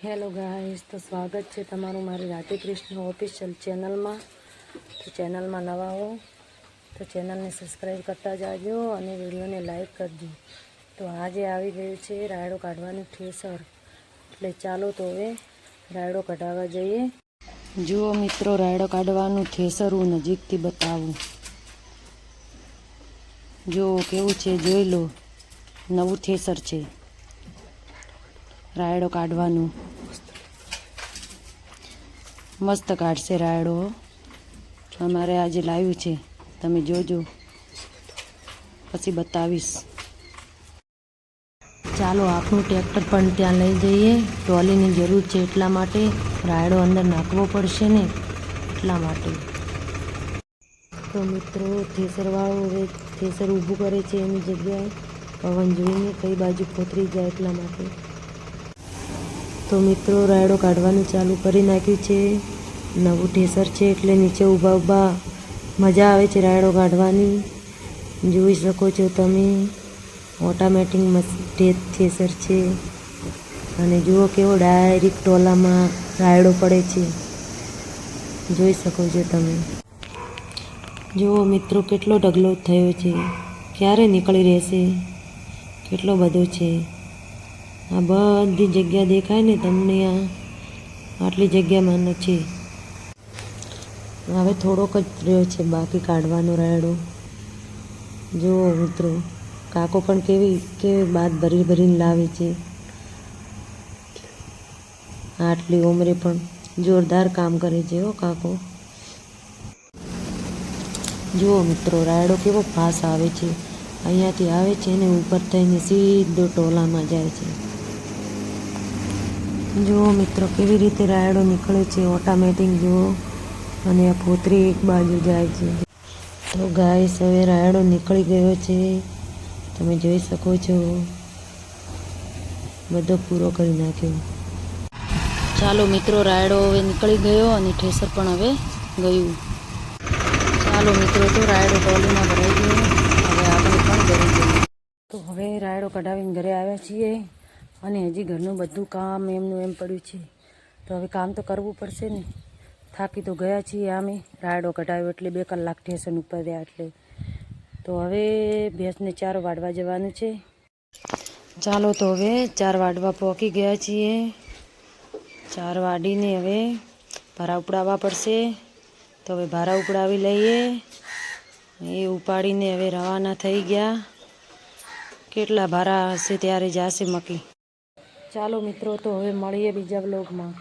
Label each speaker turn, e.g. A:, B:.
A: Hello guys, તો સ્વાગત છે તમારું મારી રાધે કૃષ્ણ ઓફિશિયલ ચેનલમાં. તો ચેનલમાં નવા હો તો ચેનલને સબસ્ક્રાઈબ કરતા જાજો અને વિડીયોને લાઈક કરજો. તો આજે આવી ગયું છે રાયડો કાઢવાનું થ્રેસર, એટલે ચાલો તો હવે રાયડો કઢાવવા જઈએ. જુઓ મિત્રો, રાયડો કાઢવાનું થ્રેસર હું નજીકથી બતાવું. જુઓ કેવું છે, જોઈ લો. નવું થ્રેસર છે રાયડો કાઢવાનું. મસ્ત કાઢશે રાયડો. અમારે આજે લાવ્યું છે, તમે જોજો, પછી બતાવીશ. ચાલો આપણું ટ્રેક્ટર પણ ત્યાં લઈ જઈએ. ટ્રોલીની જરૂર છે, એટલા માટે રાયડો અંદર નાખવો પડશે ને, એટલા માટે. તો મિત્રો, થ્રેસરવાળો હવે થ્રેસર ઊભું કરે છે એની જગ્યાએ, પવન જોઈને કઈ બાજુ ફોતરી જાય એટલા માટે. તો મિત્રો, રાયડો કાઢવાનું ચાલુ કરી નાખ્યું છે. નવું થ્રેસર છે એટલે નીચે ઊભા મજા આવે છે રાયડો કાઢવાની. જોઈ શકો છો તમે, ઓટોમેટિક થ્રેસર છે. અને જુઓ કેવો ડાયરેક્ટ ટોલામાં રાયડો પડે છે, જોઈ શકો છો તમે. જુઓ મિત્રો, કેટલો ઢગલો થયો છે, ક્યારે નીકળી રહેશે, કેટલો બધો છે. આ બધી જગ્યા દેખાય ને તમને, આટલી જગ્યામાં છે. હવે થોડોક જ રહ્યો છે બાકી કાઢવાનો રાયડો. જુઓ મિત્રો, કાકો પણ કેવી બાદ ભરીને લાવે છે. આટલી ઉંમરે પણ જોરદાર કામ કરે છે હો કાકો. જુઓ મિત્રો, રાયડો કેવો ફાસ આવે છે. અહીંયાથી આવે છે ને ઉપર થઈને સીધો ટોલામાં જાય છે. જુઓ મિત્રો, કેવી રીતે રાયડો નીકળે છે ઓટોમેટિક. જુઓ, અને આ ફોતરી એક બાજુ જાય છે. તો ગાઈસ, હવે રાયડો નીકળી ગયો છે, તમે જોઈ શકો છો. બધો પૂરો કરી નાખ્યો. ચાલો મિત્રો, રાયડો હવે નીકળી ગયો અને થ્રેસર પણ હવે ગયું. ચાલો મિત્રો, તો રાયડો ટ્રોલીમાં ભરાઈ ગયો. હવે આપણે પણ ઘરે જઈએ. તો હવે રાયડો કઢાવીને ઘરે આવ્યા છીએ, અને હજી ઘરનું બધું કામ એમનું એમ પડ્યું છે. તો હવે કામ તો કરવું પડશે ને. થાકી તો ગયા છીએ આમે. રાયડો કઢાવ્યો એટલે 2 કલાક સ્ટેશન ઉપર રહ્યા એટલે. તો હવે ભેંસને ચારો વાળવા જવાનું છે. ચાલો તો હવે 4 વાળવા પહોંચી ગયા છીએ. 4 વાળીને હવે ભારા ઉપડાવવા પડશે. તો હવે ભારા ઉપડાવી લઈએ. એ ઉપાડીને હવે રવાના થઈ ગયા. કેટલા ભારા હશે ત્યારે જશે મકી. ચાલો મિત્રો, તો હવે મળીએ બીજા વ્લોગમાં.